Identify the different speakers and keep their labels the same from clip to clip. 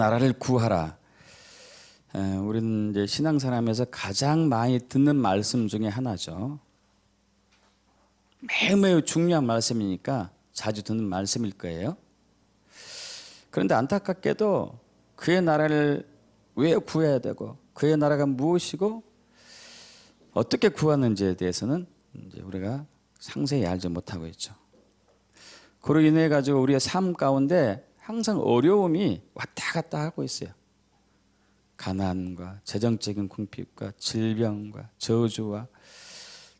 Speaker 1: 나라를 구하라. 우리는 이제 신앙생활하면서 가장 많이 듣는 말씀 중에 하나죠. 매우 중요한 말씀이니까 자주 듣는 말씀일 거예요. 그런데 안타깝게도 그의 나라를 왜 구해야 되고 그의 나라가 무엇이고 어떻게 구하는지에 대해서는 이제 우리가 상세히 알지 못하고 있죠. 그로 인해 가지고 우리의 삶 가운데 항상 어려움이 왔다 갔다 하고 있어요. 가난과 재정적인 궁핍과 질병과 저주와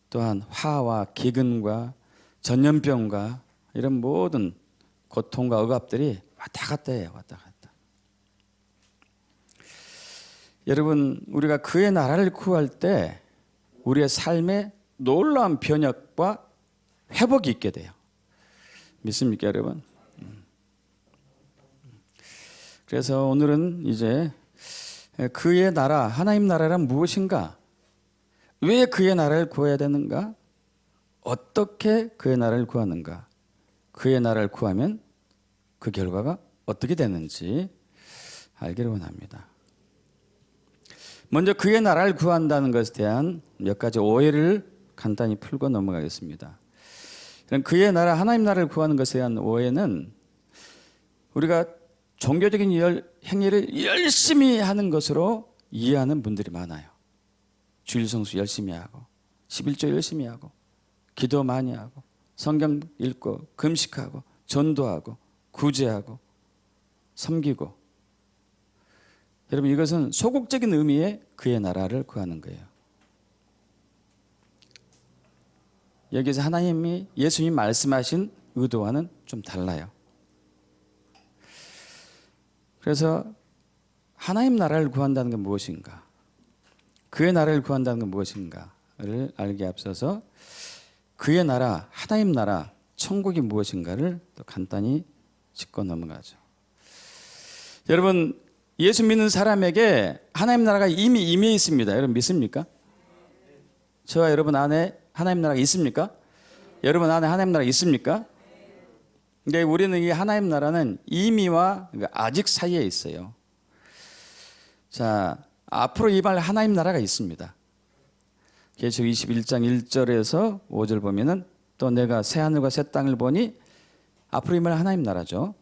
Speaker 1: 또한 화와 기근과 전염병과 이런 모든 고통과 억압들이 왔다 갔다 해요. 왔다 갔다. 여러분, 우리가 그의 나라를 구할 때 우리의 삶에 놀라운 변혁과 회복이 있게 돼요. 믿습니까, 여러분? 그래서 오늘은 이제 그의 나라, 하나님 나라란 무엇인가? 왜 그의 나라를 구해야 되는가? 어떻게 그의 나라를 구하는가? 그의 나라를 구하면 그 결과가 어떻게 되는지 알기를 원합니다. 먼저 그의 나라를 구한다는 것에 대한 몇 가지 오해를 간단히 풀고 넘어가겠습니다. 그의 나라, 하나님 나라를 구하는 것에 대한 오해는 우리가 종교적인 행위를 열심히 하는 것으로 이해하는 분들이 많아요. 주일 성수 열심히 하고 11조 열심히 하고 기도 많이 하고 성경 읽고 금식하고 전도하고 구제하고 섬기고, 여러분 이것은 소극적인 의미의 그의 나라를 구하는 거예요. 여기서 하나님이 예수님이 말씀하신 의도와는 좀 달라요. 그래서 하나님 나라를 구한다는 게 무엇인가, 그의 나라를 구한다는 게 무엇인가를 알기에 앞서서 그의 나라, 하나님 나라, 천국이 무엇인가를 또 간단히 짚고 넘어가죠. 여러분, 예수 믿는 사람에게 하나님 나라가 이미 임해 있습니다. 여러분 믿습니까? 저와 여러분 안에 하나님 나라가 있습니까? 여러분 안에 하나님 나라가 있습니까? 근데 우리는 이 하나님 나라는 이미와 아직 사이에 있어요. 자, 앞으로 임할 하나님 나라가 있습니다. 계시록 21장 1절에서 5절 보면은 또 내가 새 하늘과 새 땅을 보니, 앞으로 임할 하나님 나라죠.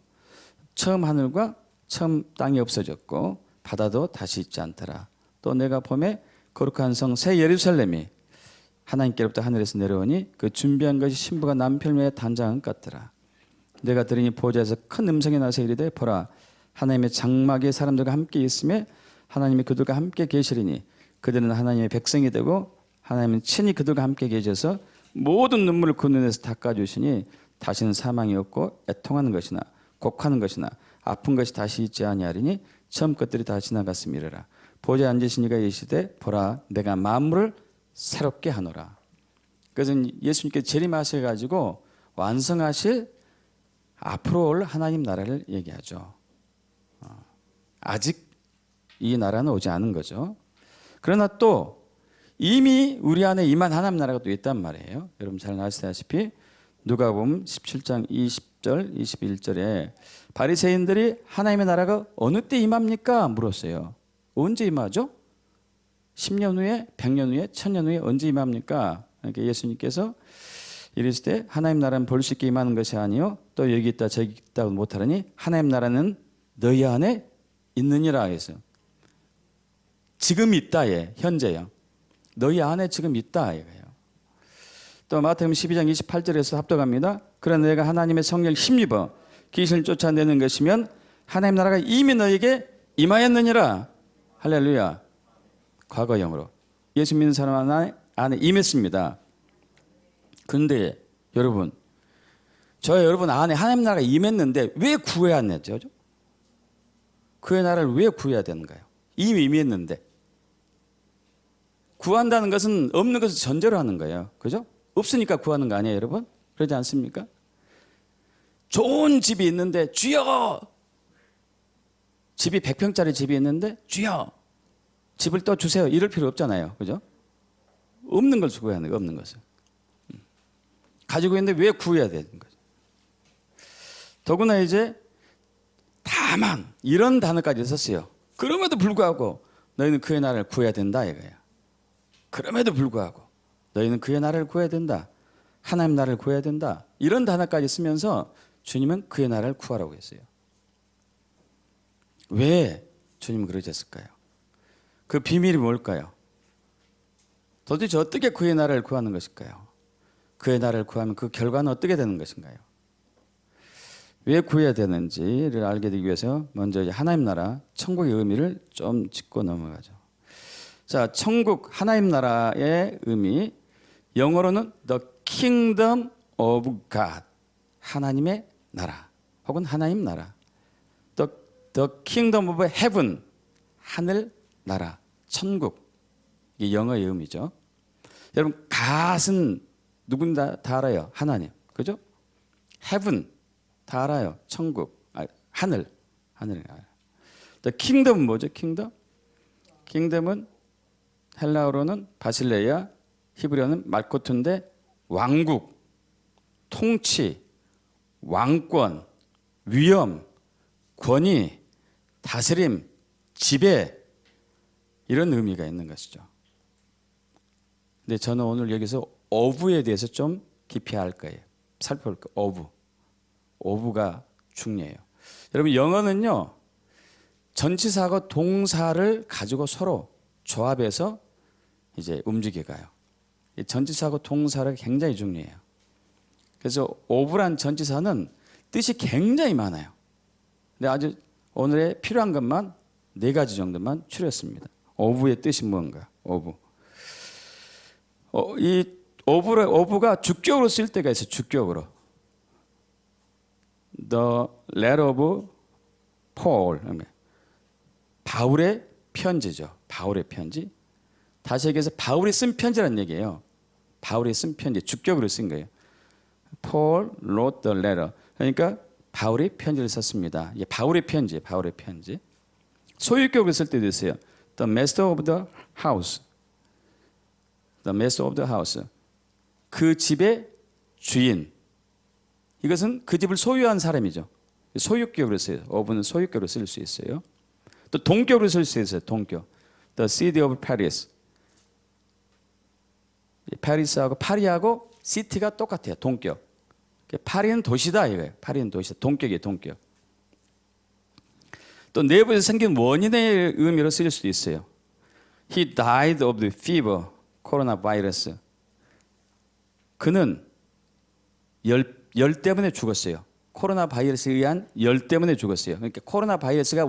Speaker 1: 처음 하늘과 처음 땅이 없어졌고 바다도 다시 있지 않더라. 또 내가 봄에 거룩한 성 새 예루살렘이 하나님께로부터 하늘에서 내려오니 그 준비한 것이 신부가 남편의 단장한 것 같더라. 내가 들으니 보좌에서 큰 음성이 나서 이르되 보라, 하나님의 장막에 사람들과 함께 있으며 하나님이 그들과 함께 계시리니 그들은 하나님의 백성이 되고 하나님은 친히 그들과 함께 계셔서 모든 눈물을 그 눈에서 닦아주시니 다시는 사망이 없고 애통하는 것이나 곡하는 것이나 아픈 것이 다시 있지 아니하리니 처음 것들이 다 지나갔음이라. 보좌에 앉으신 이가 이르시되 보라, 내가 만물을 새롭게 하노라. 그것은 예수님께 재림하셔가지고 완성하실 앞으로 올 하나님 나라를 얘기하죠. 아직 이 나라는 오지 않은 거죠. 그러나 또 이미 우리 안에 임한 하나님 나라가 또 있단 말이에요. 여러분 잘 아시다시피 누가복음 17장 20절 21절에 바리새인들이 하나님의 나라가 어느 때 임합니까? 물었어요. 언제 임하죠? 10년 후에, 100년 후에, 1000년 후에 언제 임합니까? 그러니까 예수님께서 이르시되 하나님 나라는 볼 수 있게 임하는 것이 아니요 또 여기 있다 저기 있다고 못하라니 하나님 나라는 너희 안에 있느니라 해서, 지금 있다에 현재요. 너희 안에 지금 있다 이거예요. 또 마태복음 12장 28절에서 합독합니다. 그러나 내가 하나님의 성령을 힘입어 귀신을 쫓아내는 것이면 하나님 나라가 이미 너에게 임하였느니라. 할렐루야. 과거형으로 예수 믿는 사람 안에 임했습니다. 그런데 여러분, 저와 여러분 안에 하나님 나라가 임했는데 왜 구해야 안 했죠? 그의 나라를 왜 구해야 되는가요? 이미 임했는데. 구한다는 것은 없는 것을 전제로 하는 거예요. 그죠? 없으니까 구하는 거 아니에요, 여러분? 그러지 않습니까? 좋은 집이 있는데 주여! 집이 100평짜리 집이 있는데 주여! 집을 또 주세요. 이럴 필요 없잖아요. 그죠? 없는 걸 구해야 하는 거예요, 없는 것을. 가지고 있는데 왜 구해야 되는 거죠? 더구나 이제 다만 이런 단어까지 썼어요. 그럼에도 불구하고 너희는 그의 나라를 구해야 된다 이거예요. 그럼에도 불구하고 너희는 그의 나라를 구해야 된다. 하나님 나라를 구해야 된다. 이런 단어까지 쓰면서 주님은 그의 나라를 구하라고 했어요. 왜 주님은 그러셨을까요? 그 비밀이 뭘까요? 도대체 어떻게 그의 나라를 구하는 것일까요? 그의 나라를 구하면 그 결과는 어떻게 되는 것인가요? 왜 구해야 되는지를 알게 되기 위해서 먼저 하나님 나라, 천국의 의미를 좀 짚고 넘어가죠. 자, 천국, 하나님 나라의 의미, 영어로는 The Kingdom of God, 하나님의 나라, 혹은 하나님 나라. The Kingdom of Heaven, 하늘 나라, 천국, 이게 영어의 의미죠. 여러분, God은 누군가 다 알아요. 하나님, 그죠? Heaven, 다 알아요. 천국, 하늘, 하늘. The Kingdom은 뭐죠? Kingdom? Kingdom은 헬라어로는 바실레야, 히브리어는 말코트인데 왕국, 통치, 왕권, 위엄, 권위, 다스림, 지배, 이런 의미가 있는 것이죠. 근데 저는 오늘 여기서 어부에 대해서 좀 깊이 알 거예요. 살펴볼 거예요. 어부. 어부가 중요해요. 여러분, 영어는요, 전치사하고 동사를 가지고 서로 조합해서 이제 움직여가요. 전치사하고 동사가 굉장히 중요해요. 그래서 어부란 전치사는 뜻이 굉장히 많아요. 근데 아주 오늘에 필요한 것만 4가지 정도만 추렸습니다. 어부의 뜻이 뭔가, 어부. 이 어부가 주격으로 쓸 때가 있어요. 주격으로. The letter of Paul. 바울의 편지죠. 바울의 편지. 다시 얘기해서 바울이 쓴 편지라는 얘기예요. 바울이 쓴 편지, 주격으로 쓴 거예요. Paul wrote the letter. 그러니까 바울이 편지를 썼습니다. 이게 바울의 편지, 바울의 편지. 소유격으로 쓸 때도 있어요. The master of the house. The master of the house. 그 집의 주인. 이것은 그 집을 소유한 사람이죠. 소유격으로 써요. 어부는 소유격으로 쓸 수 있어요. 또 동격으로 쓸 수 있어요. 동격. The city of Paris. 파리스하고 파리하고 시티가 똑같아요. 동격. 파리는 도시다 이거예요. 파리는 도시다. 동격이에요. 동격. 또 내부에서 생긴 원인의 의미로 쓰일 수도 있어요. He died of the fever, 코로나 바이러스. 그는 열 때문에 죽었어요. 코로나 바이러스에 의한 열 때문에 죽었어요. 그러니까 코로나 바이러스에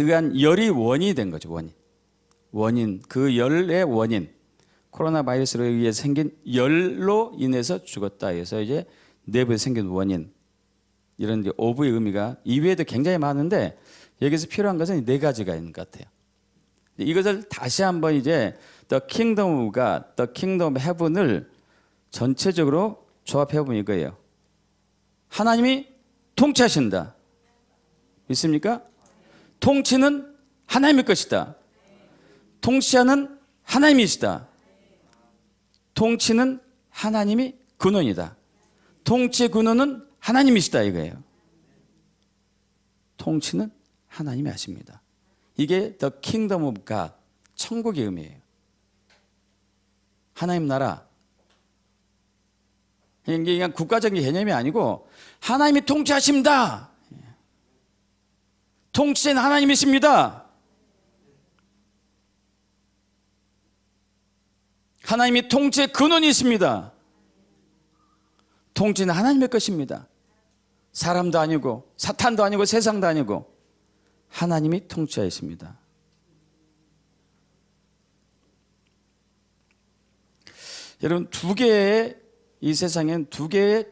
Speaker 1: 의한 열이 원인이 된 거죠. 원인. 그 열의 원인. 코로나 바이러스로 의해 생긴 열로 인해서 죽었다 해서 이제 내부에 생긴 원인. 이런 오브의 의미가 이외에도 굉장히 많은데 여기서 필요한 것은 4가지가 있는 것 같아요. 이것을 다시 한번 이제 The Kingdom of God, The Kingdom of Heaven을 전체적으로 조합해 보면 이거예요. 하나님이 통치하신다. 믿습니까? 통치는 하나님의 것이다. 통치하는 하나님이시다. 통치는 하나님이 근원이다. 통치의 근원은 하나님이시다 이거예요. 통치는 하나님이 하십니다. 이게 The Kingdom of God, 천국의 의미예요. 하나님 나라. 이게 그냥 국가적인 개념이 아니고 하나님이 통치하십니다. 통치는 하나님이십니다. 하나님이 통치의 근원이 있습니다. 통치는 하나님의 것입니다. 사람도 아니고 사탄도 아니고 세상도 아니고 하나님이 통치하십니다. 여러분, 이 세상엔 2개의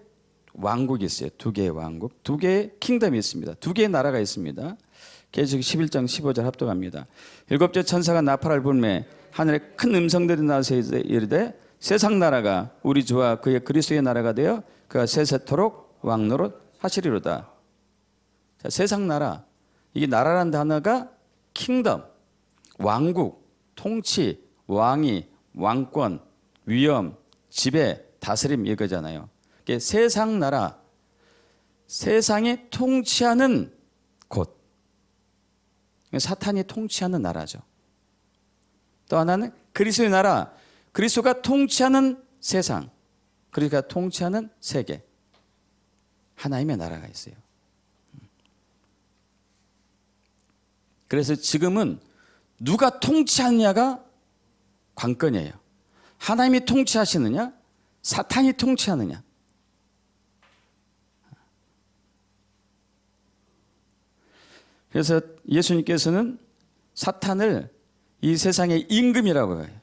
Speaker 1: 왕국이 있어요. 2개의 왕국, 2개의 킹덤이 있습니다. 2개의 나라가 있습니다. 계시록 11장 15절 합독합니다. 7째 천사가 나팔을 불매 하늘에 큰 음성들이 나서 이르되 세상 나라가 우리 주와 그의 그리스도의 나라가 되어 그가 세세토록 왕노릇 하시리로다. 자, 세상 나라. 이게 나라라는 단어가 킹덤, 왕국, 통치, 왕위, 왕권, 위엄, 지배, 다스림 이거잖아요. 세상 나라. 세상이 통치하는 곳. 사탄이 통치하는 나라죠. 또 하나는 그리스도의 나라. 그리스도가 통치하는 세상. 그리스도가 통치하는 세계. 하나님의 나라가 있어요. 그래서 지금은 누가 통치하느냐가 관건이에요. 하나님이 통치하시느냐, 사탄이 통치하느냐. 그래서 예수님께서는 사탄을 이 세상의 임금이라고 해요.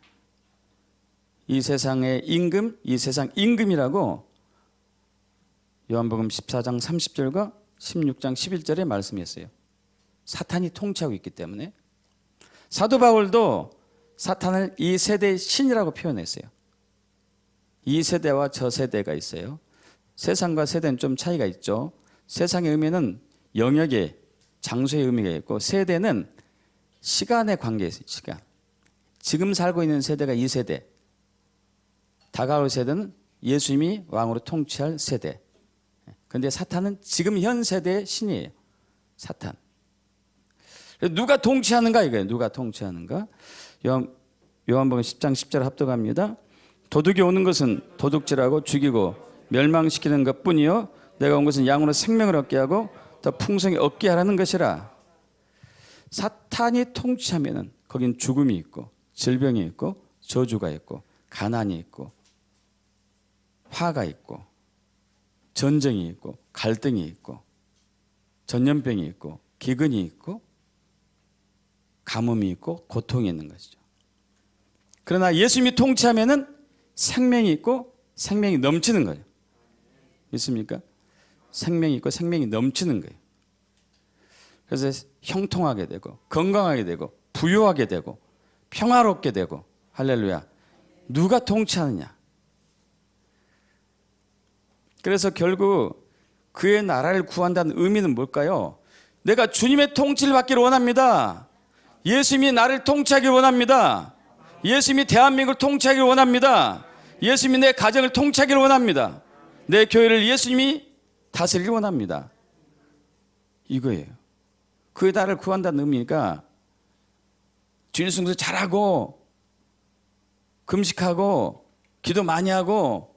Speaker 1: 이 세상의 임금, 이 세상 임금이라고 요한복음 14장 30절과 16장 11절에 말씀했어요. 사탄이 통치하고 있기 때문에. 사도 바울도 사탄을 이 세대의 신이라고 표현했어요. 이 세대와 저 세대가 있어요. 세상과 세대는 좀 차이가 있죠. 세상의 의미는 영역의, 장소의 의미가 있고, 세대는 시간의 관계에 있어요. 시간. 지금 살고 있는 세대가 이 세대. 다가올 세대는 예수님이 왕으로 통치할 세대. 그런데 사탄은 지금 현 세대의 신이에요. 사탄. 누가 통치하는가 이거예요. 누가 통치하는가. 요한복음 10장 10절 합독합니다. 도둑이 오는 것은 도둑질하고 죽이고 멸망시키는 것뿐이요 내가 온 것은 양으로 생명을 얻게 하고 더 풍성히 얻게 하라는 것이라. 사탄이 통치하면은 거긴 죽음이 있고 질병이 있고 저주가 있고 가난이 있고 화가 있고 전쟁이 있고 갈등이 있고 전염병이 있고 기근이 있고 가뭄이 있고 고통이 있는 것이죠. 그러나 예수님이 통치하면은 생명이 있고 생명이 넘치는 거예요. 믿습니까? 생명이 있고 생명이 넘치는 거예요. 그래서 형통하게 되고 건강하게 되고 부유하게 되고 평화롭게 되고. 할렐루야. 누가 통치하느냐. 그래서 결국 그의 나라를 구한다는 의미는 뭘까요? 내가 주님의 통치를 받기를 원합니다. 예수님이 나를 통치하기를 원합니다. 예수님이 대한민국을 통치하기를 원합니다. 예수님이 내 가정을 통치하기를 원합니다. 내 교회를 예수님이 다스리기를 원합니다. 이거예요. 그의 나라를 구한다는 의미가 주일 성수 잘하고 금식하고 기도 많이 하고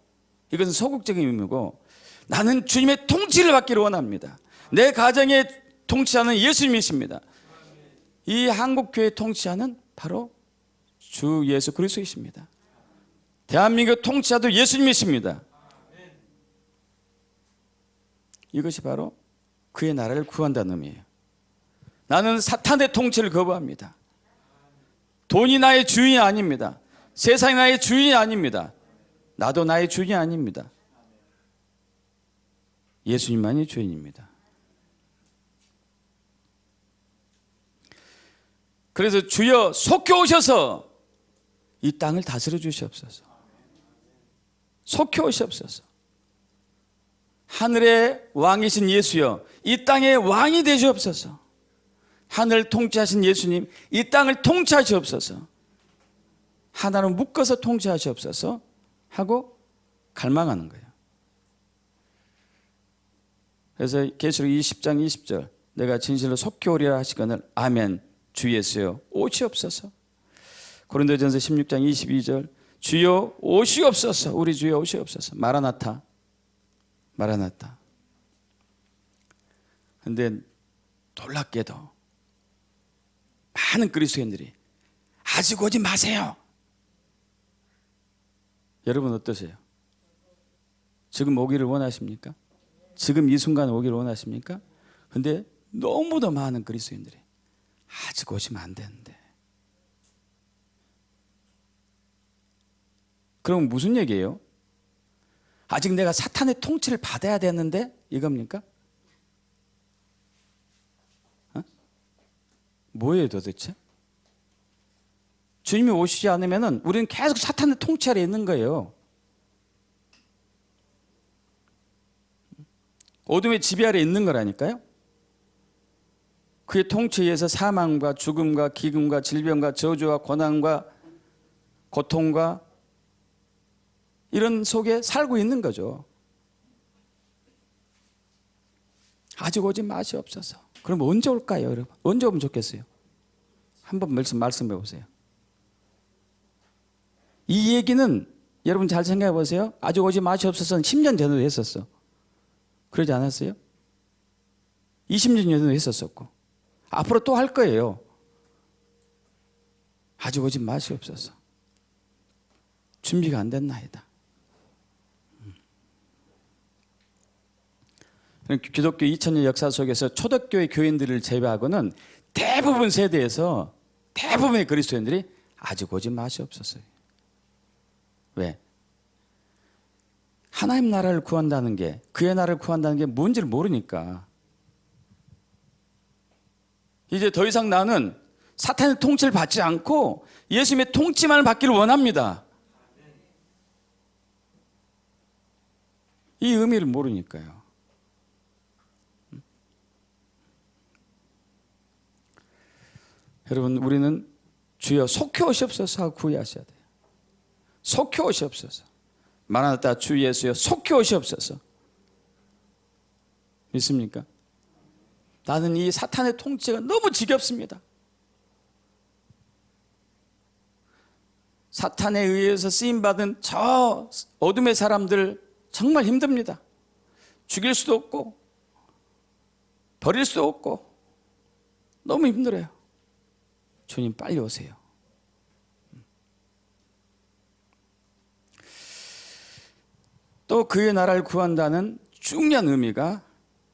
Speaker 1: 이것은 소극적인 의미고, 나는 주님의 통치를 받기를 원합니다. 내 가정에 통치하는 예수님이십니다. 이 한국교회 통치하는 바로 주 예수 그리스도이십니다. 대한민국 통치자도 예수님이십니다. 이것이 바로 그의 나라를 구한다는 의미예요. 나는 사탄의 통치를 거부합니다. 돈이 나의 주인이 아닙니다. 세상이 나의 주인이 아닙니다. 나도 나의 주인이 아닙니다. 예수님만이 주인입니다. 그래서 주여 속히 오셔서 이 땅을 다스려 주시옵소서. 속히 오시옵소서. 하늘의 왕이신 예수여 이 땅의 왕이 되시옵소서. 하늘을 통치하신 예수님 이 땅을 통치하시옵소서. 하나로 묶어서 통치하시옵소서 하고 갈망하는 거예요. 그래서 계시록 20장 20절 내가 진실로 속히 오리라 하시거늘 아멘 주 예수여 오시옵소서. 고린도전서 16장 22절 주여 오시옵소서. 우리 주여 오시옵소서. 마라나타 마라나타. 그런데 놀랍게도 많은 그리스도인들이 아직 오지 마세요. 여러분 어떠세요? 지금 오기를 원하십니까? 지금 이 순간 오기를 원하십니까? 그런데 너무도 많은 그리스도인들이 아직 오시면 안 되는데. 그럼 무슨 얘기예요? 아직 내가 사탄의 통치를 받아야 되는데 이겁니까? 뭐예요 도대체? 주님이 오시지 않으면 우리는 계속 사탄의 통치 아래 있는 거예요. 어둠의 지배 아래 있는 거라니까요. 그의 통치에 의해서 사망과 죽음과 기근과 질병과 저주와 고난과 고통과 이런 속에 살고 있는 거죠. 아직 오지 마시옵소서. 그럼 언제 올까요, 여러분? 언제 오면 좋겠어요? 한번 말씀해 보세요. 이 얘기는 여러분 잘 생각해 보세요. 아직 오지 마시옵소서는 10년 전에도 했었어. 그러지 않았어요? 20년 전에도 했었었고 앞으로 또 할 거예요. 아직 오지 마시옵소서. 준비가 안 됐나이다. 기독교 2000년 역사 속에서 초대교회 교인들을 제외하고는 대부분 세대에서 대부분의 그리스도인들이 아직 오지 마시옵소서. 왜? 하나님 나라를 구한다는 게, 그의 나라를 구한다는 게 뭔지를 모르니까. 이제 더 이상 나는 사탄의 통치를 받지 않고 예수님의 통치만을 받기를 원합니다. 이 의미를 모르니까요. 여러분, 우리는 주여 속히 오시옵소서 하고 구애하셔야 돼요. 속히 오시옵소서. 마라나타 주 예수여 속히 오시옵소서. 믿습니까? 나는 이 사탄의 통치가 너무 지겹습니다. 사탄에 의해서 쓰임받은 저 어둠의 사람들 정말 힘듭니다. 죽일 수도 없고 버릴 수도 없고 너무 힘들어요. 주님 빨리 오세요. 또 그의 나라를 구한다는 중요한 의미가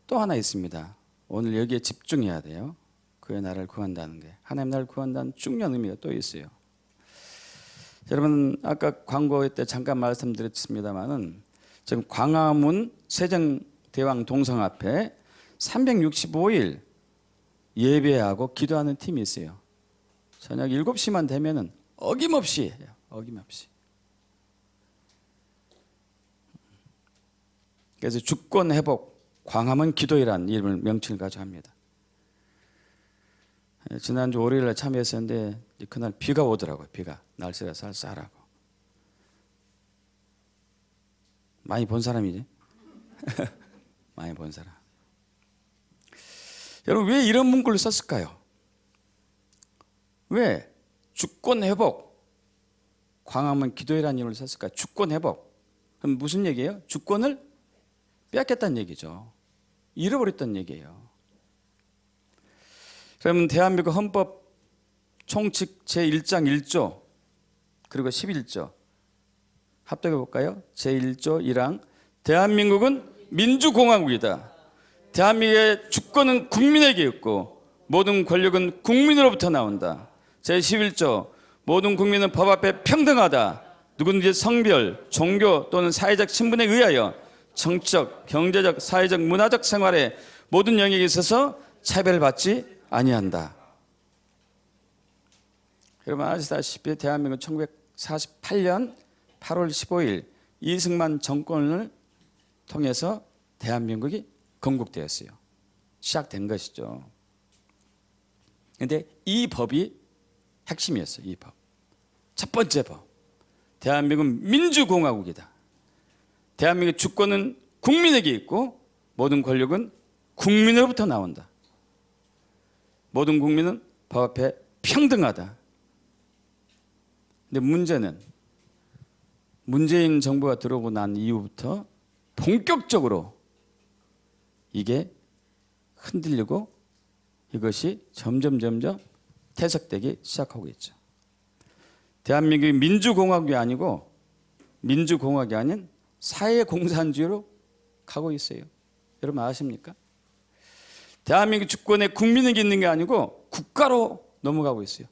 Speaker 1: 또 하나 있습니다. 오늘 여기에 집중해야 돼요. 그의 나라를 구한다는 게, 하나님 나라를 구한다는 중요한 의미가 또 있어요. 여러분, 아까 광고 때 잠깐 말씀드렸습니다만은 지금 광화문 세종대왕 동상 앞에 365일 예배하고 기도하는 팀이 있어요. 저녁 7시만 되면은 어김없이 해요. 어김없이. 그래서 주권 회복 광화문 기도회라는 이름을 명칭을 가지고 합니다. 지난주 월요일에 참여했었는데 그날 비가 오더라고요. 비가 날씨가 쌀쌀하고. 많이 본 사람이지? 많이 본 사람. 여러분, 왜 이런 문구를 썼을까요? 왜 주권 회복 광화문 기도회라는 이름을 썼을까요? 주권 회복. 그럼 무슨 얘기예요? 주권을 빼앗겼다는 얘기죠. 잃어버렸다는 얘기예요. 그러면 대한민국 헌법 총칙 제1장 1조 그리고 11조 합독해 볼까요? 제1조 1항 대한민국은 민주공화국이다. 대한민국의 주권은 국민에게 있고 모든 권력은 국민으로부터 나온다. 제11조 모든 국민은 법 앞에 평등하다. 누구든지 성별, 종교 또는 사회적 신분에 의하여 정치적, 경제적, 사회적, 문화적 생활에 모든 영역에 있어서 차별받지 아니한다. 여러분 아시다시피 대한민국 1948년 8월 15일 이승만 정권을 통해서 대한민국이 건국되었어요. 시작된 것이죠. 그런데 이 법이 핵심이었어요. 이 법. 첫 번째 법. 대한민국은 민주공화국이다. 대한민국의 주권은 국민에게 있고 모든 권력은 국민으로부터 나온다. 모든 국민은 법 앞에 평등하다. 근데 문제는 문재인 정부가 들어오고 난 이후부터 본격적으로 이게 흔들리고 이것이 점점 퇴색되기 시작하고 있죠. 대한민국이 민주공화국이 아니고 민주공화국이 아닌 사회공산주의로 가고 있어요. 여러분 아십니까? 대한민국 주권에 국민에게 있는 게 아니고 국가로 넘어가고 있어요.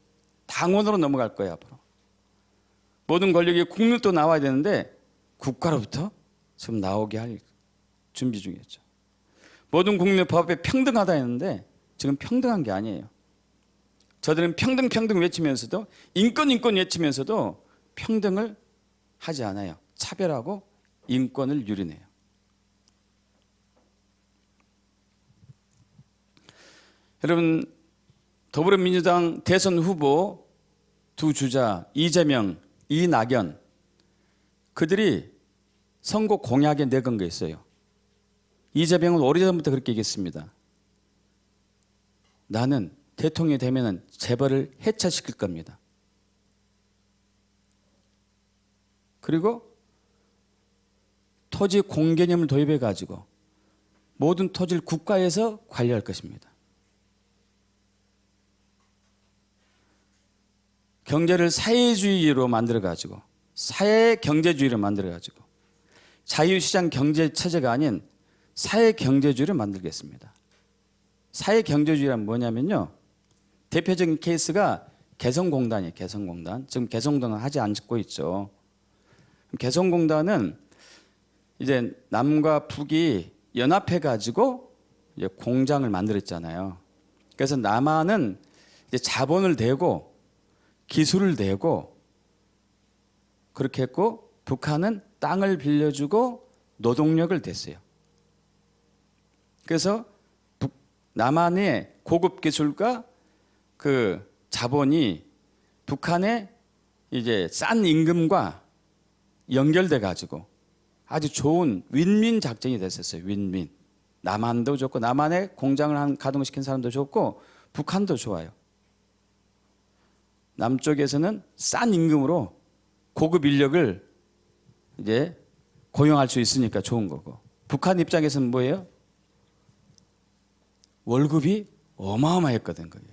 Speaker 1: 당원으로 넘어갈 거예요. 앞으로. 모든 권력이 국민으로부터 나와야 되는데 국가로부터 지금 나오게 할 준비 중이었죠. 모든 국민의 법 앞에 평등하다 했는데 지금 평등한 게 아니에요. 저들은 평등 외치면서도 인권 외치면서도 평등을 하지 않아요. 차별하고 인권을 유린해요. 여러분 더불어민주당 대선 후보 두 주자 이재명, 이낙연 그들이 선거 공약에 내건 게 있어요. 이재명은 오래전부터 그렇게 얘기했습니다. 나는 대통령이 되면 재벌을 해체시킬 겁니다. 그리고 토지 공개념을 도입해 가지고 모든 토지를 국가에서 관리할 것입니다. 경제를 사회주의로 만들어 가지고 사회 경제주의로 만들어 가지고 자유시장 경제 체제가 아닌 사회 경제주의를 만들겠습니다. 사회 경제주의란 뭐냐면요. 대표적인 케이스가 개성공단이에요. 개성공단. 지금 개성공단은 하지 않고 있죠. 개성공단은 이제 남과 북이 연합해 가지고 이제 공장을 만들었잖아요. 그래서 남한은 이제 자본을 대고 기술을 대고 그렇게 했고 북한은 땅을 빌려주고 노동력을 댔어요. 그래서 남한의 고급 기술과 그 자본이 북한의 이제 싼 임금과 연결돼 가지고 아주 좋은 윈윈 작전이 됐었어요. 윈윈. 남한도 좋고 남한에 공장을 가동시킨 사람도 좋고 북한도 좋아요. 남쪽에서는 싼 임금으로 고급 인력을 이제 고용할 수 있으니까 좋은 거고 북한 입장에서는 뭐예요? 월급이 어마어마했거든 그게.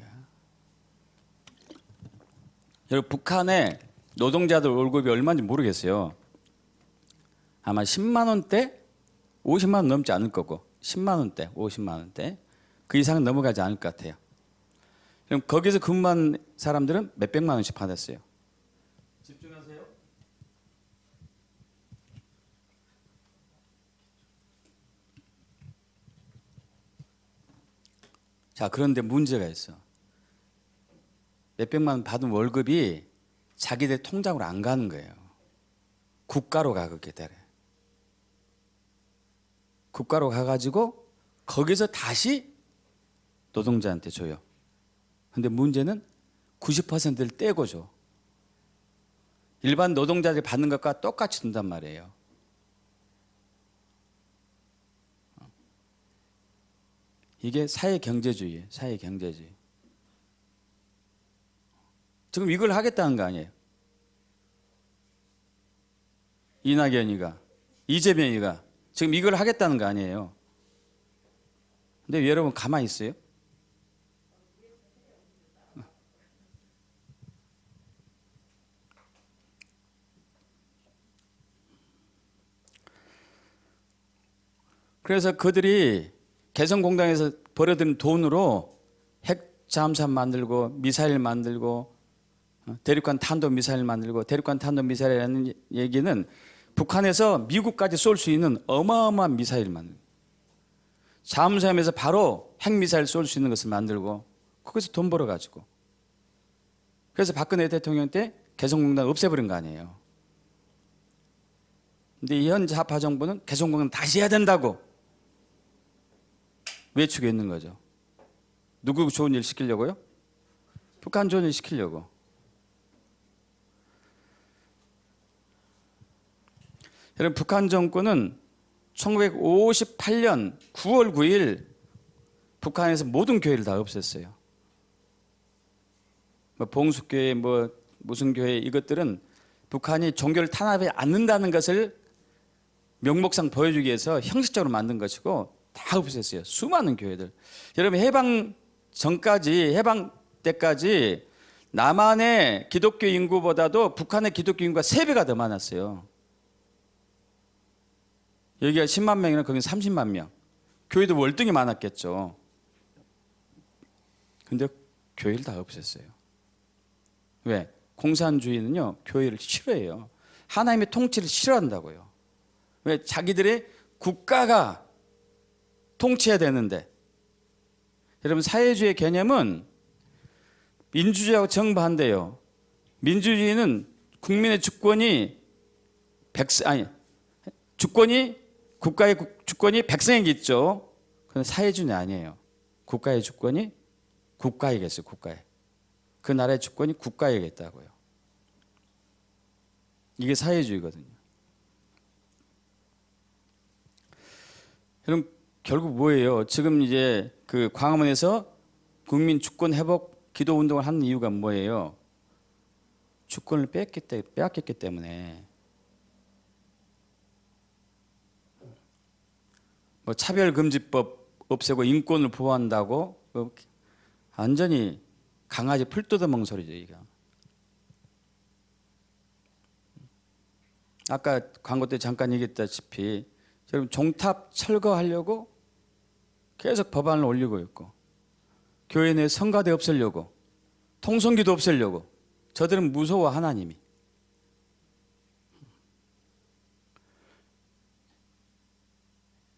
Speaker 1: 여러분 북한의 노동자들 월급이 얼마인지 모르겠어요. 아마 10만 원대, 50만 원 넘지 않을 거고 10만 원대, 50만 원대 그 이상은 넘어가지 않을 것 같아요. 그럼 거기서 근무한 사람들은 몇백만 원씩 받았어요. 집중하세요. 자, 그런데 문제가 있어. 몇백만 원 받은 월급이 자기들 통장으로 안 가는 거예요. 국가로 가 그렇게 되래. 국가로 가가지고 거기서 다시 노동자한테 줘요. 근데 문제는 90%를 떼고 줘. 일반 노동자들이 받는 것과 똑같이 준단 말이에요. 이게 사회경제주의예요. 사회경제주의. 지금 이걸 하겠다는 거 아니에요. 이낙연이가, 이재명이가 지금 이걸 하겠다는 거 아니에요. 근데 여러분 가만히 있어요? 그래서 그들이 개성공단에서 벌어들인 돈으로 핵 잠수함 만들고 미사일 만들고 대륙간 탄도 미사일 만들고 대륙간 탄도 미사일이라는 얘기는 북한에서 미국까지 쏠 수 있는 어마어마한 미사일 만들고 잠수함에서 바로 핵미사일 쏠 수 있는 것을 만들고 거기서 돈 벌어가지고 그래서 박근혜 대통령 때 개성공단 없애버린 거 아니에요. 근데 이 현 좌파 정부는 개성공단 다시 해야 된다고 외치고 있는 거죠. 누구 좋은 일 시키려고요? 북한 좋은 일 시키려고. 여러분 북한 정권은 1958년 9월 9일 북한에서 모든 교회를 다 없앴어요. 뭐 봉숙교회 뭐 무슨 교회 이것들은 북한이 종교를 탄압하지 않는다는 것을 명목상 보여주기 위해서 형식적으로 만든 것이고 다 없앴어요. 수많은 교회들. 여러분 해방 전까지 해방 때까지 남한의 기독교 인구보다도 북한의 기독교 인구가 3배가 더 많았어요. 여기가 10만 명이나 거기는 30만 명. 교회도 월등히 많았겠죠. 근데 교회를 다 없앴어요. 왜? 공산주의는요 교회를 싫어해요. 하나님의 통치를 싫어한다고요. 왜? 자기들의 국가가 통치해야 되는데. 여러분 사회주의 개념은 민주주의하고 정반대예요. 민주주의는 국민의 주권이 국가의 주권이 백성에게 있죠. 그건 사회주의는 아니에요. 국가의 주권이 국가에게 있어요. 국가에. 그 나라의 주권이 국가에게 있다고요. 이게 사회주의거든요. 여러분 결국 뭐예요? 지금 이제 그 광화문에서 국민 주권 회복 기도 운동을 하는 이유가 뭐예요? 주권을 빼앗겼기 때문에. 뭐 차별금지법 없애고 인권을 보호한다고 완전히 강아지 풀 뜯어먹는 소리죠. 이거. 아까 광고 때 잠깐 얘기했다시피 여러분 종탑 철거하려고 계속 법안을 올리고 있고, 교회 내 성가대 없애려고, 통성기도 없애려고. 저들은 무서워. 하나님이.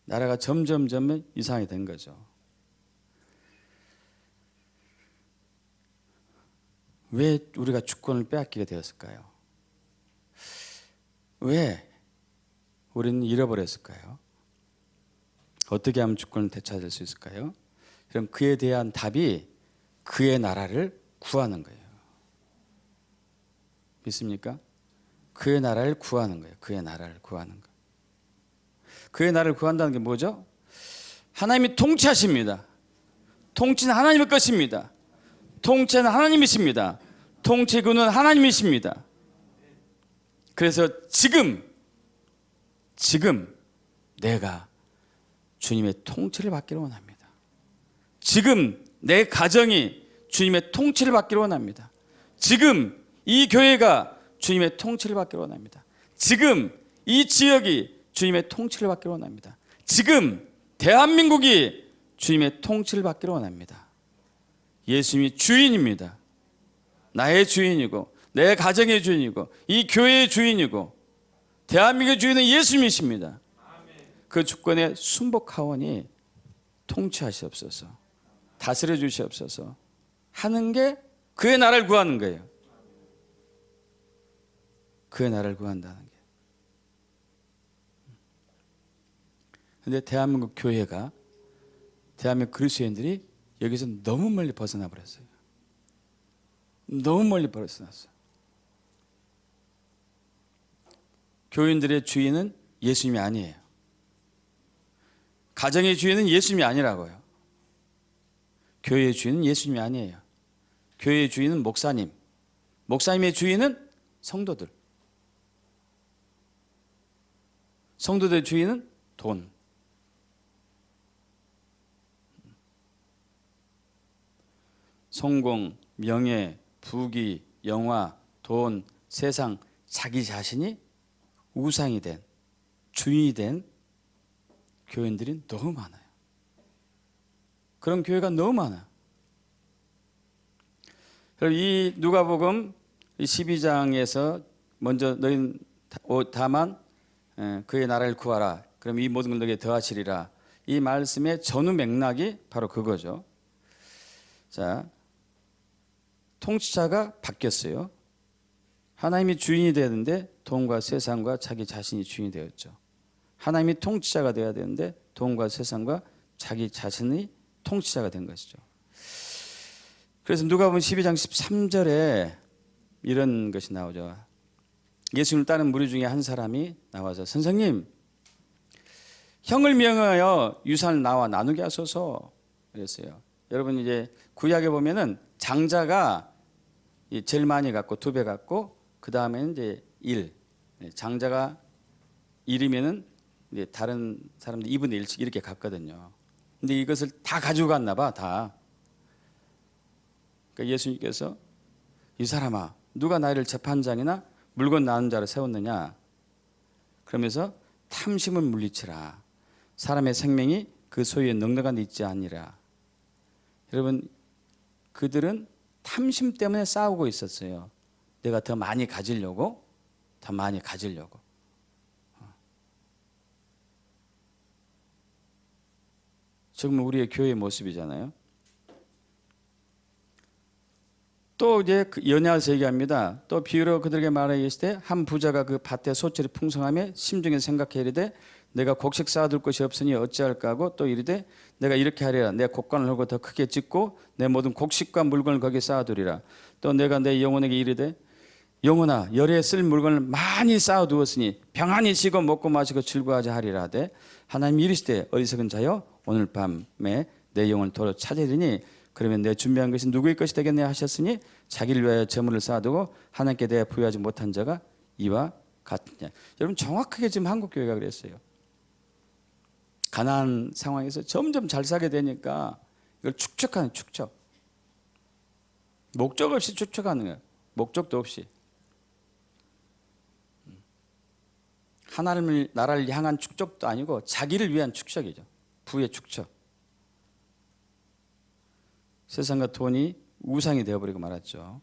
Speaker 1: 나라가 점점 이상이 된 거죠. 왜 우리가 주권을 빼앗기게 되었을까요? 왜 우리는 잃어버렸을까요? 어떻게 하면 주권을 되찾을 수 있을까요? 그럼 그에 대한 답이 그의 나라를 구하는 거예요. 믿습니까? 그의 나라를 구하는 거예요. 그의 나라를 구하는 거. 그의 나라를 구한다는 게 뭐죠? 하나님이 통치하십니다. 통치는 하나님의 것입니다. 통치는 하나님이십니다. 통치군은 하나님이십니다. 그래서 지금 내가 주님의 통치를 받기를 원합니다. 지금 내 가정이 주님의 통치를 받기를 원합니다. 지금 이 교회가 주님의 통치를 받기를 원합니다. 지금 이 지역이 주님의 통치를 받기를 원합니다. 지금 대한민국이 주님의 통치를 받기를 원합니다. 예수님이 주인입니다. 나의 주인이고 내 가정의 주인이고 이 교회의 주인이고 대한민국의 주인은 예수님이십니다. 그 주권에 순복하오니 통치하시옵소서, 다스려 주시옵소서 하는 게 그의 나라를 구하는 거예요. 그의 나라를 구한다는 게. 그런데 대한민국 교회가, 대한민국 그리스도인들이 여기서 너무 멀리 벗어나 버렸어요. 너무 멀리 벗어났어요. 교인들의 주인은 예수님이 아니에요. 가정의 주인은 예수님이 아니라고요. 교회의 주인은 예수님이 아니에요. 교회의 주인은 목사님, 목사님의 주인은 성도들, 성도들의 주인은 돈. 성공, 명예, 부귀, 영화, 돈, 세상, 자기 자신이 우상이 된, 주인이 된 교인들이 너무 많아요. 그런 교회가 너무 많아요. 이 누가복음 12장에서 먼저 너희는 다만 그의 나라를 구하라. 그럼 이 모든 걸 너에게 더하시리라. 이 말씀의 전후 맥락이 바로 그거죠. 자, 통치자가 바뀌었어요. 하나님이 주인이 되었는데 돈과 세상과 자기 자신이 주인이 되었죠. 하나님이 통치자가 되어야 되는데 돈과 세상과 자기 자신이 통치자가 된 것이죠. 그래서 누가복음 12장 13절에 이런 것이 나오죠. 예수님을 따르는 무리 중에 한 사람이 나와서 선생님, 형을 명하여 유산을 나와 나누게 하소서 그랬어요. 여러분 이제 구약에 보면은 장자가 제일 많이 갖고 2배 갖고 그 다음에는 이제 1, 장자가 1이면은 이제 다른 사람들 2분의 1씩 이렇게 갖거든요. 근데 이것을 다 가지고 갔나 봐, 다. 그러니까 예수님께서 이 사람아, 누가 나를 재판장이나 물건 나누는 자로 세웠느냐? 그러면서 탐심을 물리치라. 사람의 생명이 그 소유에 넉넉한 데 있지 아니라. 여러분, 그들은 탐심 때문에 싸우고 있었어요. 내가 더 많이 가지려고, 더 많이 가지려고. 지금 우리의 교회의 모습이잖아요. 또 이제 연야에서 얘기합니다. 또 비유로 그들에게 말하여 계시되 한 부자가 그 밭에 소철이 풍성하며 심중에 생각해 이르되 내가 곡식 쌓아둘 것이 없으니 어찌할까 하고 또 이르되 내가 이렇게 하리라. 내 곡관을 헐고 더 크게 짓고 내 모든 곡식과 물건을 거기에 쌓아두리라. 또 내가 내 영혼에게 이르되 영혼아, 열에 쓸 물건을 많이 쌓아두었으니 평안히 쉬고 먹고 마시고 즐거워하자 하리라 하되 하나님이 이르시되 어리석은 자여 오늘 밤에 내 영혼을 도로 찾으리니 그러면 내 준비한 것이 누구의 것이 되겠냐 하셨으니 자기를 위하여 재물을 쌓아두고 하나님께 대해 부여하지 못한 자가 이와 같으냐. 여러분 정확하게 지금 한국 교회가 그랬어요. 가난한 상황에서 점점 잘 사게 되니까 이걸 축적하는 축적. 목적 없이 축적하는 거예요. 목적도 없이. 하나님의 나라를 향한 축적도 아니고 자기를 위한 축적이죠. 부의 축적. 세상과 돈이 우상이 되어버리고 말았죠.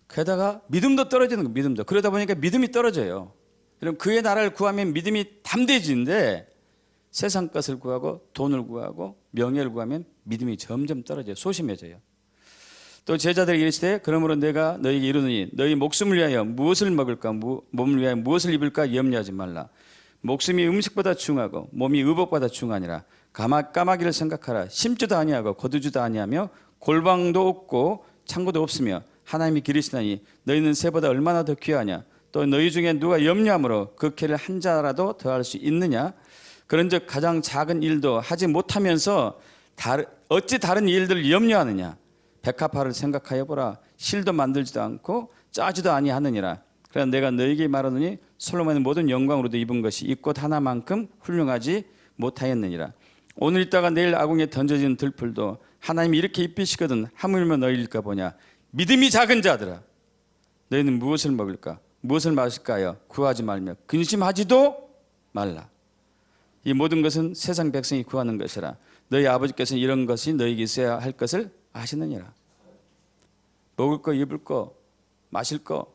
Speaker 1: 게다가 믿음도 떨어지는 거예요. 믿음도. 그러다 보니까 믿음이 떨어져요. 그럼 그의 나라를 구하면 믿음이 담대해지는데 세상 것을 구하고 돈을 구하고 명예를 구하면 믿음이 점점 떨어져요. 소심해져요. 또 제자들이 이르시되 그러므로 내가 너희에게 이르노니 너희 목숨을 위하여 무엇을 먹을까 몸을 위하여 무엇을 입을까 염려하지 말라. 목숨이 음식보다 중하고 몸이 의복보다 중하니라. 까마귀를 생각하라. 심지도 아니하고 거두지도 아니하며 골방도 없고 창고도 없으며 하나님이 기르시나니 너희는 새보다 얼마나 더 귀하냐. 또 너희 중에 누가 염려함으로 그 캐를 한 자라도 더할 수 있느냐. 그런즉 가장 작은 일도 하지 못하면서 어찌 다른 일들을 염려하느냐. 백합화를 생각하여 보라. 실도 만들지도 않고 짜지도 아니하느니라. 그러나 내가 너희에게 말하노니 솔로몬의 모든 영광으로도 입은 것이 이 꽃 하나만큼 훌륭하지 못하였느니라. 오늘 있다가 내일 아궁이에 던져지는 들풀도 하나님이 이렇게 입히시거든 하물며 너희일까 보냐. 믿음이 작은 자들아 너희는 무엇을 먹을까 무엇을 마실까요 구하지 말며 근심하지도 말라. 이 모든 것은 세상 백성이 구하는 것이라. 너희 아버지께서는 이런 것이 너희에게 있어야 할 것을 아시느니라. 먹을 거 입을 거 마실 거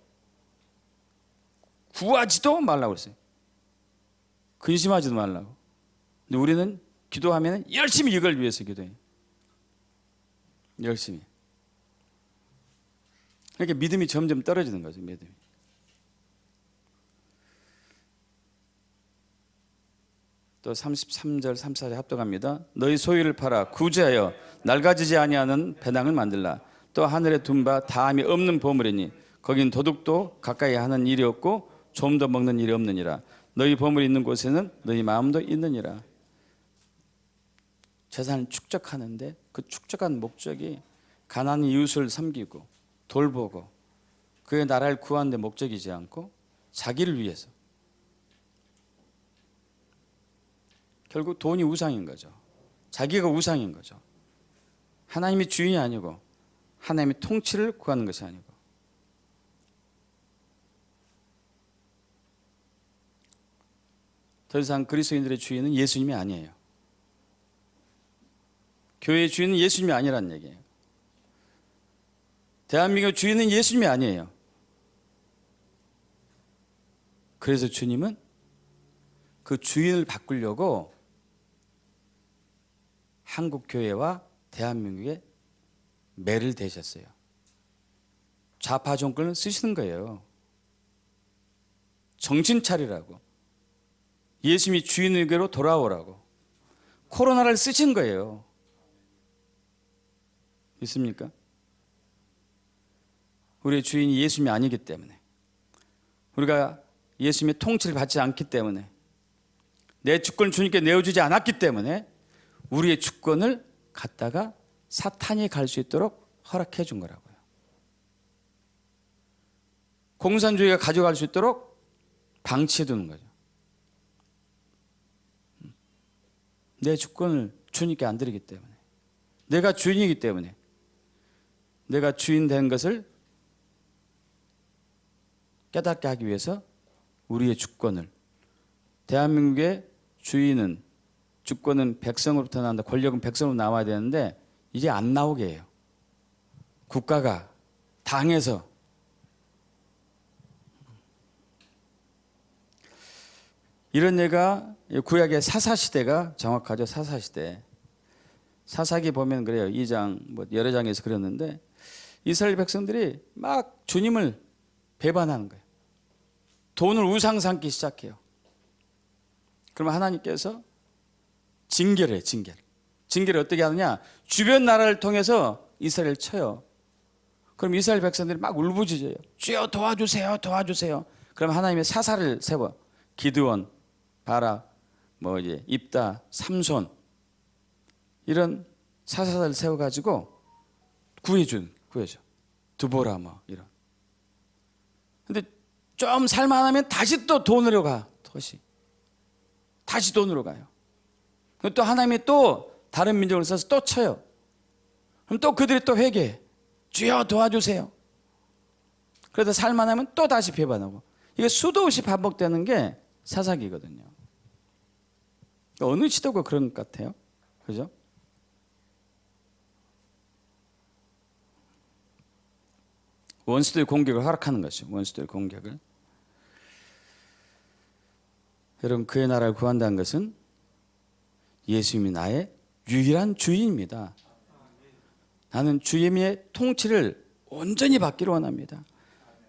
Speaker 1: 구하지도 말라고 그랬어요. 근심하지도 말라고. 근데 우리는 기도하면 열심히 이걸 위해서 기도해요. 열심히. 그러니까 믿음이 점점 떨어지는 거죠. 믿음이. 또 33절 34절 합독합니다. 너희 소유를 팔아 구제하여 낡아지지 아니하는 배낭을 만들라. 또 하늘에 둔 바 다함이 없는 보물이니 거긴 도둑도 가까이 하는 일이 없고 좀도 먹는 일이 없느니라. 너희 보물이 있는 곳에는 너희 마음도 있느니라. 재산을 축적하는데 그 축적한 목적이 가난한 이웃을 섬기고 돌보고 그의 나라를 구하는 데 목적이지 않고 자기를 위해서. 결국 돈이 우상인 거죠. 자기가 우상인 거죠. 하나님이 주인이 아니고 하나님의 통치를 구하는 것이 아니고. 더 이상 그리스도인들의 주인은 예수님이 아니에요. 교회의 주인은 예수님이 아니라는 얘기예요. 대한민국의 주인은 예수님이 아니에요. 그래서 주님은 그 주인을 바꾸려고 한국 교회와 대한민국에 매를 대셨어요. 좌파 정권을 쓰시는 거예요. 정신 차리라고. 예수님이 주인에게로 돌아오라고. 코로나를 쓰신 거예요. 믿습니까? 우리의 주인이 예수님이 아니기 때문에, 우리가 예수님의 통치를 받지 않기 때문에, 내 주권을 주님께 내어주지 않았기 때문에 우리의 주권을 갖다가 사탄이 갈 수 있도록 허락해 준 거라고요. 공산주의가 가져갈 수 있도록 방치해 두는 거죠. 내 주권을 주님께 안 드리기 때문에, 내가 주인이기 때문에, 내가 주인 된 것을 깨닫게 하기 위해서 우리의 주권을, 대한민국의 주권은 백성으로부터 나온다. 권력은 백성으로 나와야 되는데 이제 안 나오게 해요. 국가가 당에서. 이런 예가 구약의 사사시대가 정확하죠. 사사시대. 사사기 보면 그래요. 2장 뭐 여러 장에서 그렸는데 이스라엘 백성들이 막 주님을 배반하는 거예요. 돈을 우상 삼기 시작해요. 그러면 하나님께서 징계를 해요. 징계를 어떻게 하느냐. 주변 나라를 통해서 이스라엘을 쳐요. 그럼 이스라엘 백성들이 막 울부짖어요. 주여 도와주세요. 도와주세요. 그럼 하나님의 사사를 세워. 기드온, 바락, 뭐 이제 입다, 삼손 이런 사사들 세워가지고 구해줘. 드보라 뭐 이런. 근데 좀 살만하면 다시 또 돈으로 가. 다시 돈으로 가요. 또 하나님이 또 다른 민족을 써서 또 쳐요. 그럼 또 그들이 또 회개해. 주여 도와주세요. 그러다 살만하면 또 다시 배반하고. 이게 수도 없이 반복되는 게 사사기거든요. 어느 시도가 그런 것 같아요. 그죠? 원수들의 공격을 허락하는 것이죠. 원수들의 공격을. 여러분, 그의 나라를 구한다는 것은 예수님이 나의 유일한 주인입니다. 나는 주님의 통치를 온전히 받기를 원합니다.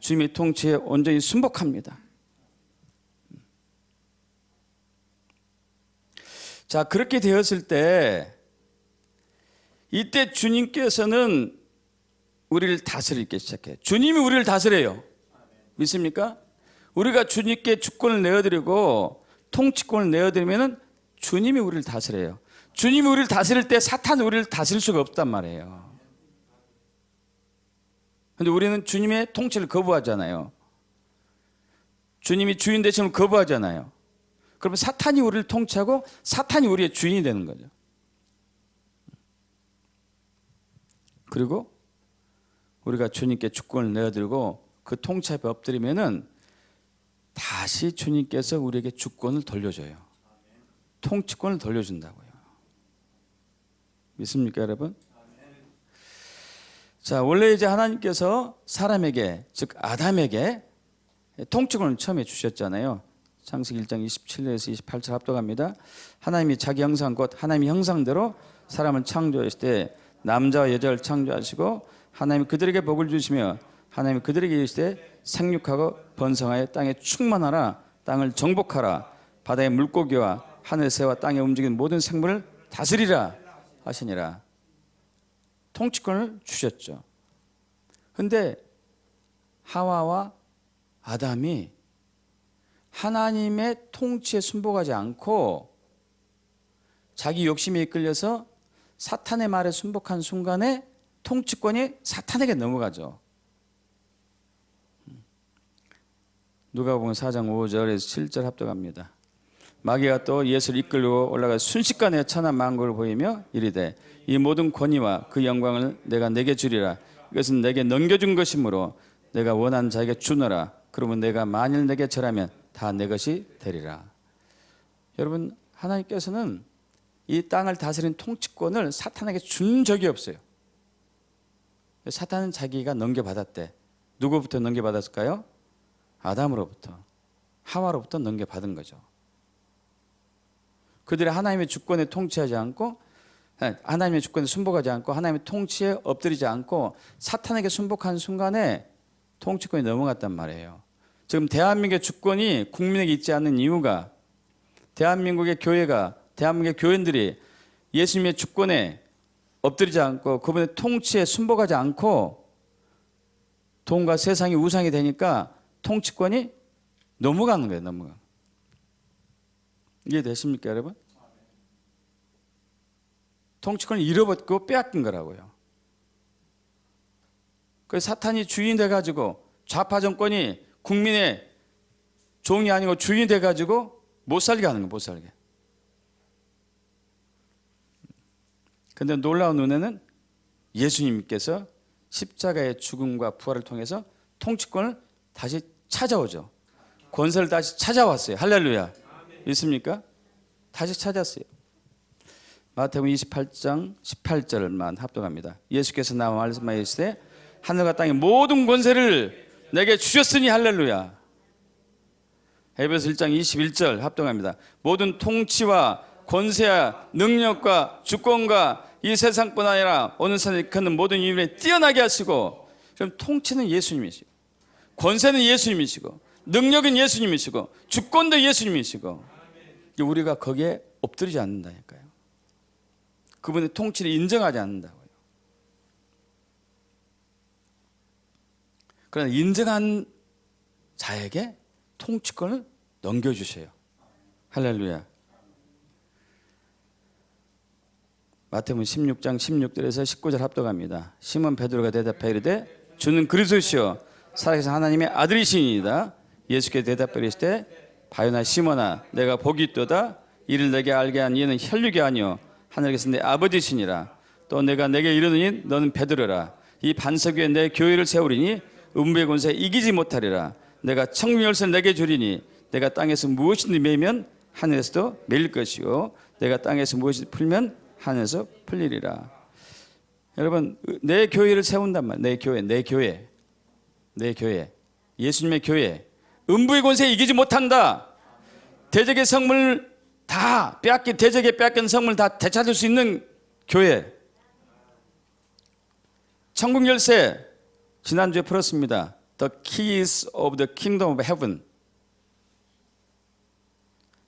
Speaker 1: 주님의 통치에 온전히 순복합니다. 자, 그렇게 되었을 때 이때 주님께서는 우리를 다스리기 시작해요. 주님이 우리를 다스려요. 믿습니까? 우리가 주님께 주권을 내어드리고 통치권을 내어드리면 주님이 우리를 다스려요. 주님이 우리를 다스릴 때 사탄은 우리를 다스릴 수가 없단 말이에요. 그런데 우리는 주님의 통치를 거부하잖아요. 주님이 주인 되심을 거부하잖아요. 그러면 사탄이 우리를 통치하고 사탄이 우리의 주인이 되는 거죠. 그리고 우리가 주님께 주권을 내어드리고 그 통치 앞에 엎드리면은 다시 주님께서 우리에게 주권을 돌려줘요. 통치권을 돌려준다고요. 믿습니까, 여러분? 자, 원래 이제 하나님께서 사람에게, 즉 아담에게 통치권을 처음에 주셨잖아요. 창세기 1장 27절에서 28절 합독합니다. 하나님이 자기 형상 곧 하나님의 형상대로 사람을 창조하실 때 남자와 여자를 창조하시고 하나님이 그들에게 복을 주시며 하나님이 그들에게 이르시되 생육하고 번성하여 땅에 충만하라. 땅을 정복하라. 바다의 물고기와 하늘 새와 땅에 움직이는 모든 생물을 다스리라 하시니라. 통치권을 주셨죠. 그런데 하와와 아담이 하나님의 통치에 순복하지 않고 자기 욕심에 이끌려서 사탄의 말에 순복한 순간에 통치권이 사탄에게 넘어가죠. 누가복음 4장 5절에서 7절 합독합니다. 마귀가 또 예수를 이끌고 올라가 순식간에 천한 만국을 보이며 이르되 이 모든 권위와 그 영광을 내가 내게 주리라. 이것은 내게 넘겨준 것이므로 내가 원하는 자에게 주노라. 그러면 내가 만일 내게 절하면 다 내 것이 되리라. 여러분, 하나님께서는 이 땅을 다스리는 통치권을 사탄에게 준 적이 없어요. 사탄은 자기가 넘겨받았대. 누구부터 넘겨받았을까요? 아담으로부터, 하와로부터 넘겨받은 거죠. 그들이 하나님의 주권에 통치하지 않고, 하나님의 주권에 순복하지 않고, 하나님의 통치에 엎드리지 않고 사탄에게 순복한 순간에 통치권이 넘어갔단 말이에요. 지금 대한민국의 주권이 국민에게 있지 않는 이유가 대한민국의 교회가, 대한민국의 교인들이 예수님의 주권에 엎드리지 않고 그분의 통치에 순복하지 않고 돈과 세상이 우상이 되니까 통치권이 넘어가는 거예요. 넘어가. 이해되십니까, 여러분? 통치권을 잃어버리고 빼앗긴 거라고요. 그래서 사탄이 주인 돼가지고 좌파 정권이 국민의 종이 아니고 주인이 돼가지고 못 살게 하는 거예요. 못 살게. 그런데 놀라운 은혜는 예수님께서 십자가의 죽음과 부활을 통해서 통치권을 다시 찾아오죠. 권세를 다시 찾아왔어요. 할렐루야. 있습니까? 다시 찾았어요. 마태복음 28장 18절만 합독합니다. 예수께서 나와 말씀하시되 하늘과 땅의 모든 권세를 내게 주셨으니 할렐루야. 에베소 1장 21절 합독합니다. 모든 통치와 권세와 능력과 주권과 이 세상뿐 아니라 어느 산에 걷는 모든 인물에 뛰어나게 하시고. 그럼 통치는 예수님이시고 권세는 예수님이시고 능력은 예수님이시고 주권도 예수님이시고 우리가 거기에 엎드리지 않는다니까요. 그분의 통치를 인정하지 않는다고요. 그러나 인정한 자에게 통치권을 넘겨주셔요. 할렐루야. 마태복음 16장 16절에서 19절 합독합니다. 시몬 베드로가 대답하여 이르되 주는 그리스도시요 살아계신 하나님의 아들이시니이다. 예수께서 대답하여 이르시되 바요나 시몬아 내가 복이 있도다. 이를 내게 알게 한 이는 혈육이 아니요 하늘에서 내 아버지시니라. 또 내가 내게 이르노니 너는 베드로라. 이 반석 위에 내 교회를 세우리니 음부의 권세에 이기지 못하리라. 내가 천국 열쇠를 내게 주리니 내가 땅에서 무엇이든지 매면 하늘에서도 매일 것이요 내가 땅에서 무엇이든지 풀면 하늘에서 풀리리라. 여러분 내 교회를 세운단 말이에요. 내 교회 예수님의 교회 음부의 권세에 이기지 못한다. 대적의 성문을 다 대적에 빼앗긴 성문을 다 되찾을 수 있는 교회. 천국 열쇠 지난주에 풀었습니다. The keys of the kingdom of heaven.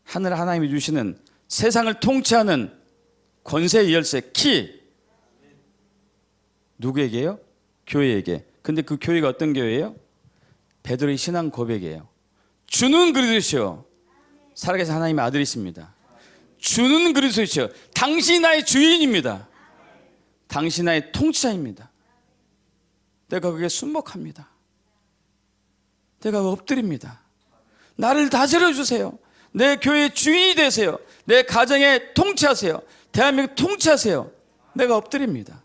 Speaker 1: 하늘 하나님이 주시는 세상을 통치하는 권세의 열쇠 키. 누구에게요? 교회에게. 근데 그 교회가 어떤 교회예요? 베드로의 신앙 고백이에요. 주는 그리스도시요 살아계신 하나님의 아들이십니다. 주는 그리스도시요 당신이 나의 주인입니다. 당신이 나의 통치자입니다. 내가 그게 순복합니다. 내가 엎드립니다. 나를 다스려 주세요. 내 교회의 주인이 되세요. 내 가정에 통치하세요. 대한민국 통치하세요. 내가 엎드립니다.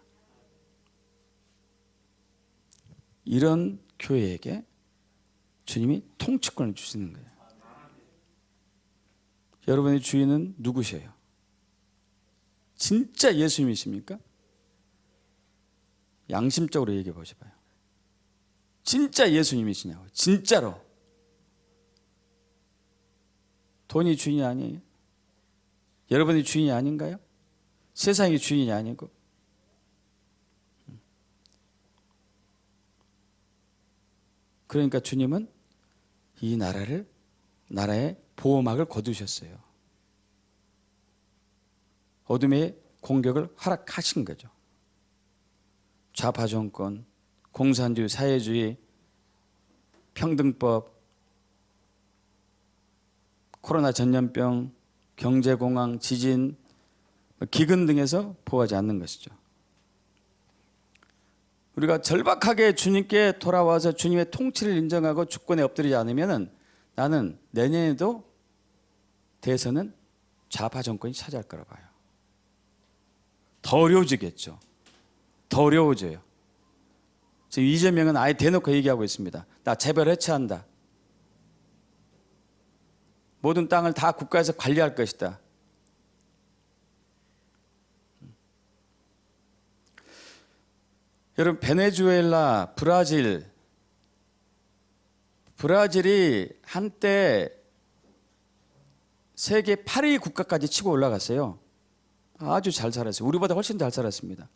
Speaker 1: 이런 교회에게 주님이 통치권을 주시는 거예요. 여러분의 주인은 누구세요? 진짜 예수님이십니까? 양심적으로 얘기해 보셔봐요. 진짜 예수님이시냐고. 진짜로. 돈이 주인이 아니에요? 여러분이 주인이 아닌가요? 세상이 주인이 아니고. 그러니까 주님은 이 나라의 보호막을 거두셨어요. 어둠의 공격을 허락하신 거죠. 좌파 정권, 공산주의, 사회주의, 평등법, 코로나 전염병, 경제공황, 지진, 기근 등에서 보호하지 않는 것이죠. 우리가 절박하게 주님께 돌아와서 주님의 통치를 인정하고 주권에 엎드리지 않으면 나는 내년에도 대선은 좌파 정권이 차지할 거라 봐요. 더 어려워지겠죠. 더 어려워져요. 지금 이재명은 아예 대놓고 얘기하고 있습니다. 나 재벌 해체한다. 모든 땅을 다 국가에서 관리할 것이다. 여러분 베네수엘라, 브라질이 한때 세계 8위 국가까지 치고 올라갔어요. 아주 잘 살았어요. 우리보다 훨씬 잘 살았습니다.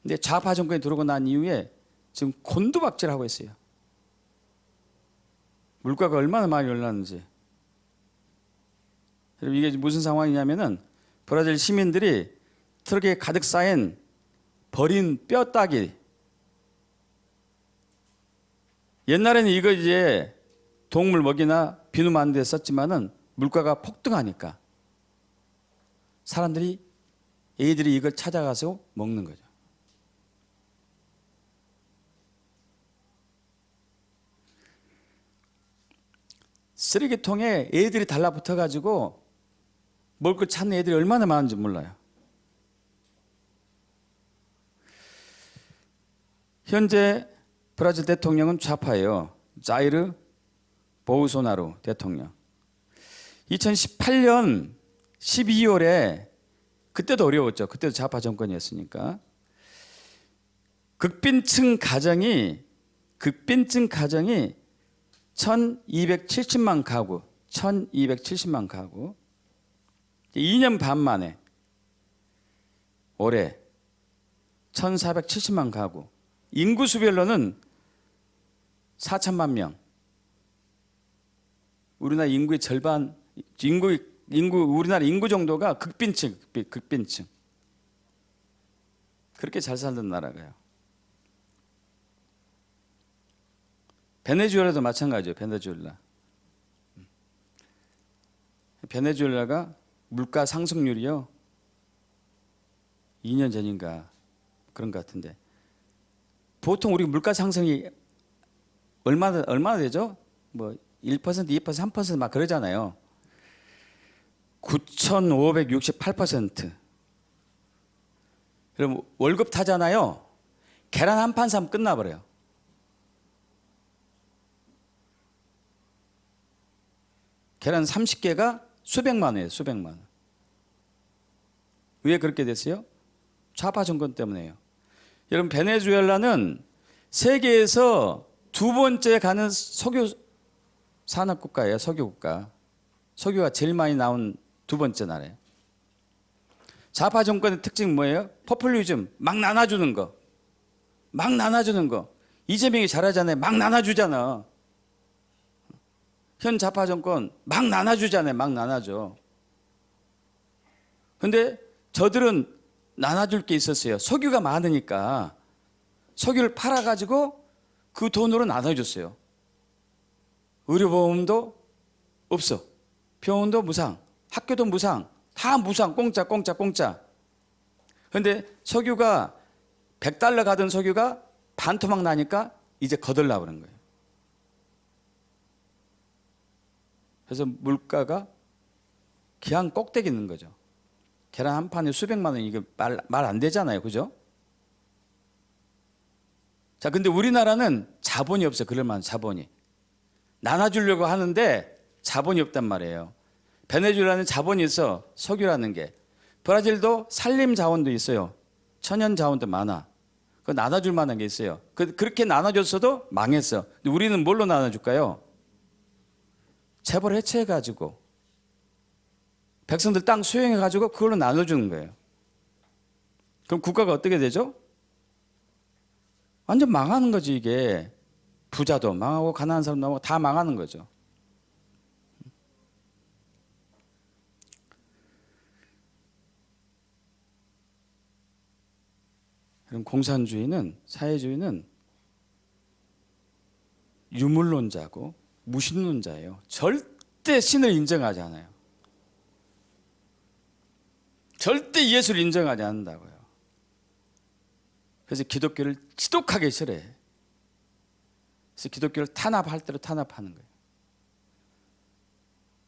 Speaker 1: 근데 좌파 정권이 들어오고 난 이후에 지금 곤두박질하고 있어요. 물가가 얼마나 많이 올랐는지. 여러분 이게 무슨 상황이냐면은 브라질 시민들이 트럭에 가득 쌓인 버린 뼈 따기. 옛날에는 이거 이제 동물 먹이나 비누 만드는 데 썼지만은 물가가 폭등하니까 사람들이 애들이 이걸 찾아가서 먹는 거죠. 쓰레기통에 애들이 달라붙어 가지고 먹을 걸 찾는 애들이 얼마나 많은지 몰라요. 현재 브라질 대통령은 좌파예요. 자이르 보우소나루 대통령. 2018년 12월에 그때도 어려웠죠. 그때도 좌파 정권이었으니까. 극빈층 가정이 1270만 가구, 1270만 가구. 2년 반 만에 올해 1470만 가구. 인구수별로는 4천만 명. 우리나라 인구의 절반, 우리나라 인구 정도가 극빈층. 그렇게 잘 살던 나라가요. 베네수엘라도 마찬가지예요. 베네수엘라가 물가 상승률이요 2년 전인가 그런 것 같은데 보통 우리 물가 상승이 얼마나 되죠? 뭐 1%, 2%, 3%막 그러잖아요. 9,568%. 그럼 월급 타잖아요. 계란 한 판 사면 끝나버려요. 계란 30개가 수백만 원이에요. 수백만 원. 왜 그렇게 됐어요? 좌파 정권 때문에요. 여러분 베네수엘라는 세계에서 두 번째 가는 석유 산업 국가예요. 석유 국가. 석유가 제일 많이 나온 두 번째 나라예요. 좌파 정권의 특징은 뭐예요? 포퓰리즘, 막 나눠주는 거. 막 나눠주는 거. 이재명이 잘하잖아요. 막 나눠주잖아. 현 좌파 정권 막 나눠주잖아요. 막 나눠줘. 근데 저들은 나눠줄 게 있었어요. 석유가 많으니까 석유를 팔아가지고 그 돈으로 나눠줬어요. 의료보험도 없어. 병원도 무상. 학교도 무상. 다 무상. 공짜 공짜 공짜. 근데 석유가 100달러 가던 석유가 반토막 나니까 이제 거덜나 버린 거예요. 그래서 물가가 기한 꼭대기 있는 거죠. 계란 한 판에 수백만 원 이게 말 안 되잖아요. 그죠? 자, 근데 우리나라는 자본이 없어요. 그럴 만한 자본이. 나눠주려고 하는데 자본이 없단 말이에요. 베네수엘라는 자본이 있어. 석유라는 게. 브라질도 산림 자원도 있어요. 천연 자원도 많아. 그 나눠줄 만한 게 있어요. 그렇게 나눠줬어도 망했어. 근데 우리는 뭘로 나눠줄까요? 재벌 해체해가지고 백성들 땅 수용해가지고 그걸로 나눠주는 거예요. 그럼 국가가 어떻게 되죠? 완전 망하는 거지 이게. 부자도 망하고 가난한 사람도 망하고 다 망하는 거죠. 그럼 공산주의는, 사회주의는 유물론자고 무신론자예요. 절대 신을 인정하지 않아요. 절대 예수를 인정하지 않는다고요. 그래서 기독교를 지독하게 싫어해. 그래서 기독교를 탄압할 대로 탄압하는 거예요.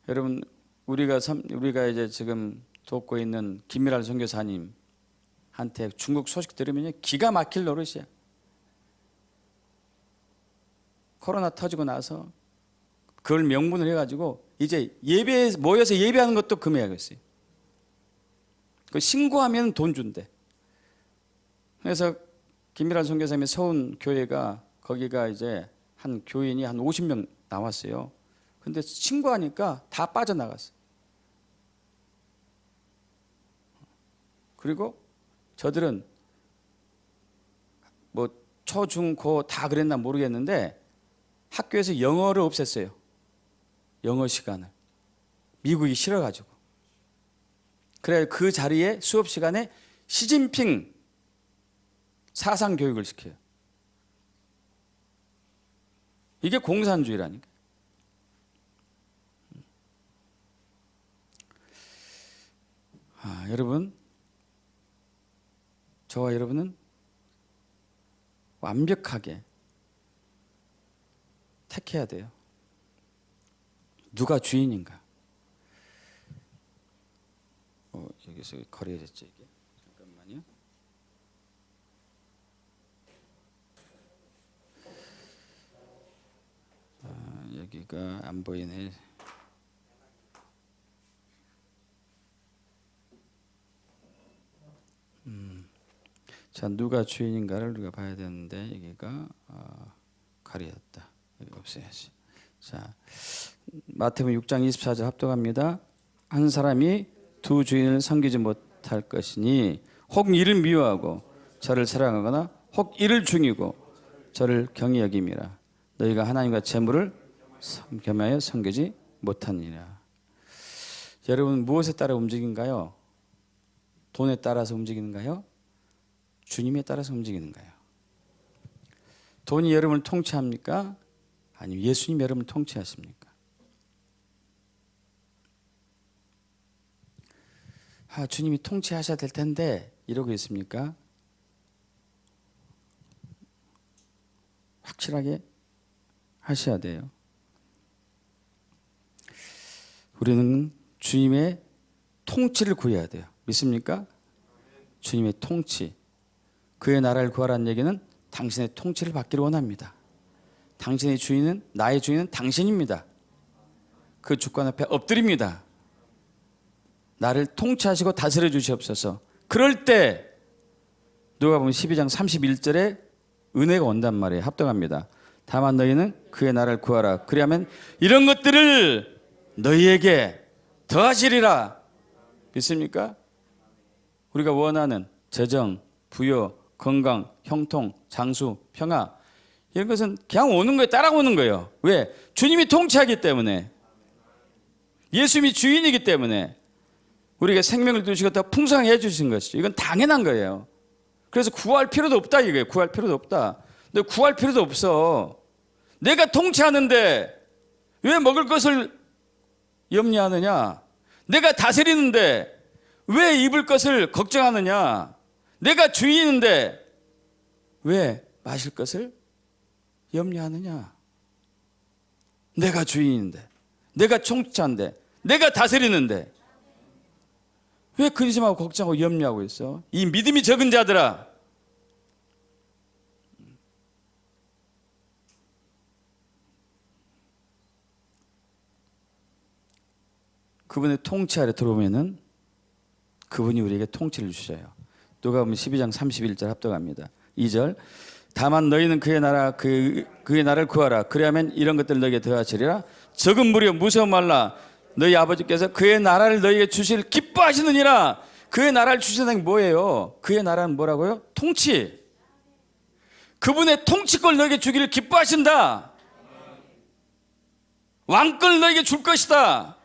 Speaker 1: 여러분 우리가 이제 지금 돕고 있는 김미랄 선교사님한테 중국 소식 들으면 기가 막힐 노릇이야. 코로나 터지고 나서 그걸 명분을 해가지고 이제 예배 모여서 예배하는 것도 금해야겠어요. 그 신고하면 돈 준대. 그래서 김미란 선교사님의 서운 교회가 거기가 이제 한 교인이 한 50명 나왔어요. 근데 신고하니까 다 빠져나갔어요. 그리고 저들은 뭐 초, 중, 고 다 그랬나 모르겠는데 학교에서 영어를 없앴어요. 영어 시간을. 미국이 싫어가지고. 그래 그 자리에 수업 시간에 시진핑 사상 교육을 시켜요. 이게 공산주의라니까. 여러분, 저와 여러분은 완벽하게 택해야 돼요. 누가 주인인가? 여기서 거리해졌죠 이게. 잠깐만요. 여기가 안 보이네. 자, 누가 주인인가를 우리가 봐야 되는데 여기가 가려졌다. 여기 없애야지. 자, 마태복음 6장 24절 합독합니다. 한 사람이 두 주인을 섬기지 못할 것이니 혹 이를 미워하고 저를 사랑하거나 혹 이를 중이고 저를 경히 여김이라. 너희가 하나님과 재물을 겸하여 섬기지 못하니라. 여러분 무엇에 따라 움직인가요? 돈에 따라서 움직이는가요? 주님에 따라서 움직이는가요? 돈이 여러분을 통치합니까? 아니면 예수님이 여러분을 통치하십니까? 주님이 통치하셔야 될 텐데 이러고 있습니까? 확실하게 하셔야 돼요. 우리는 주님의 통치를 구해야 돼요. 믿습니까? 주님의 통치. 그의 나라를 구하라는 얘기는 당신의 통치를 받기를 원합니다. 당신의 주인은, 나의 주인은 당신입니다. 그 주권 앞에 엎드립니다. 나를 통치하시고 다스려 주시옵소서. 그럴 때 누가복음 12장 31절에 은혜가 온단 말이에요. 합동합니다. 다만 너희는 그의 나라를 구하라. 그리하면 이런 것들을 너희에게 더하시리라. 믿습니까? 우리가 원하는 재정, 부여, 건강, 형통, 장수, 평화, 이런 것은 그냥 오는 거예요. 따라오는 거예요. 왜? 주님이 통치하기 때문에, 예수님이 주인이기 때문에 우리가 생명을 두시고 더 풍성하게 해주신 것이죠. 이건 당연한 거예요. 그래서 구할 필요도 없다 이거예요. 구할 필요도 없다. 근데 구할 필요도 없어. 내가 통치하는데 왜 먹을 것을 염려하느냐? 내가 다스리는데 왜 입을 것을 걱정하느냐? 내가 주인인데 왜 마실 것을 염려하느냐? 내가 주인인데, 내가 통치자인데, 내가 다스리는데 왜 근심하고 걱정하고 염려하고 있어? 이 믿음이 적은 자들아, 그분의 통치 아래 들어오면은 그분이 우리에게 통치를 주셔요. 누가복음 12장 31절 합독합니다. 2절. 다만 너희는 그의 나라 그의 나라를 구하라. 그리하면 이런 것들 너희에게 더하시리라. 적은 무리여 무서워 말라. 너희 아버지께서 그의 나라를 너희에게 주실 기뻐하시느니라. 그의 나라를 주신다는 게 뭐예요? 그의 나라는 뭐라고요? 통치. 그분의 통치권을 너희에게 주기를 기뻐하신다. 왕권을 너희에게 줄 것이다.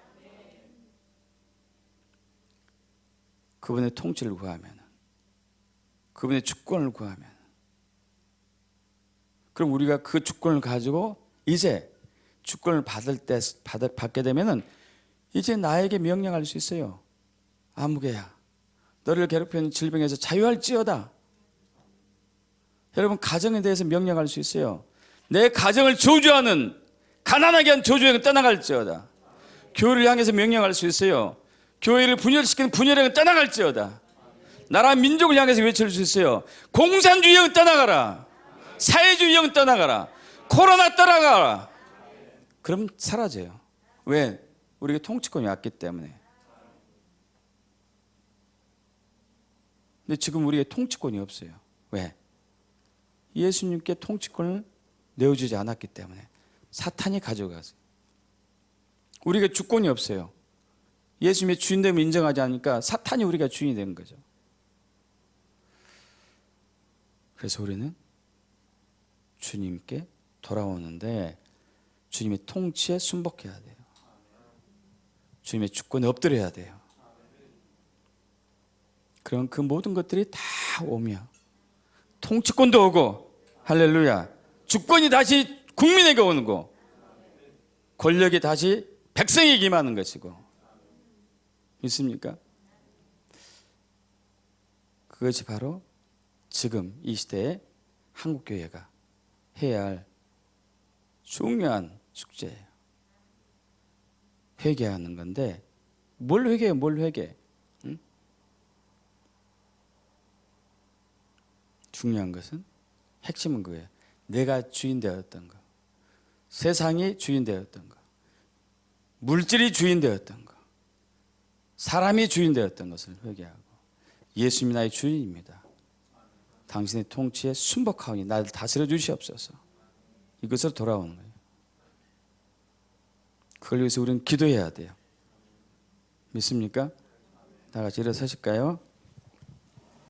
Speaker 1: 그분의 통치를 구하면, 그분의 주권을 구하면, 그럼 우리가 그 주권을 가지고 이제 주권을 받게 되면은 이제 나에게 명령할 수 있어요. 아무개야, 너를 괴롭히는 질병에서 자유할지어다. 여러분, 가정에 대해서 명령할 수 있어요. 내 가정을 저주하는, 가난하게 한 저주행은 떠나갈지어다. 교회를 향해서 명령할 수 있어요. 교회를 분열시키는 분열행은 떠나갈지어다. 나라 민족을 향해서 외칠 수 있어요. 공산주의행은 떠나가라. 사회주의행은 떠나가라. 코로나 떠나가라. 그럼 사라져요. 왜? 우리가 통치권이 왔기 때문에. 근데 지금 우리에게 통치권이 없어요. 왜? 예수님께 통치권을 내어주지 않았기 때문에. 사탄이 가져가세요. 우리가 주권이 없어요. 예수님의 주인됨을 인정하지 않으니까 사탄이 우리가 주인이 된 거죠. 그래서 우리는 주님께 돌아오는데 주님의 통치에 순복해야 돼요. 주님의 주권에 엎드려야 돼요. 그럼 그 모든 것들이 다 오며 통치권도 오고, 할렐루야, 주권이 다시 국민에게 오는 거, 권력이 다시 백성에게 임하는 것이고. 믿습니까? 그것이 바로 지금 이 시대에 한국교회가 해야 할 중요한 숙제예요. 회개하는 건데, 뭘 회개해요? 뭘 회개해? 응? 중요한 것은, 핵심은 그거예요. 내가 주인 되었던 거, 세상이 주인 되었던 거, 물질이 주인 되었던 거, 사람이 주인 되었던 것을 회개하고, 예수님이 나의 주인입니다. 당신의 통치에 순복하오니 나를 다스려 주시옵소서. 이것으로 돌아오는 거예요. 그걸 위해서 우리는 기도해야 돼요. 믿습니까? 다 같이 일어서실까요?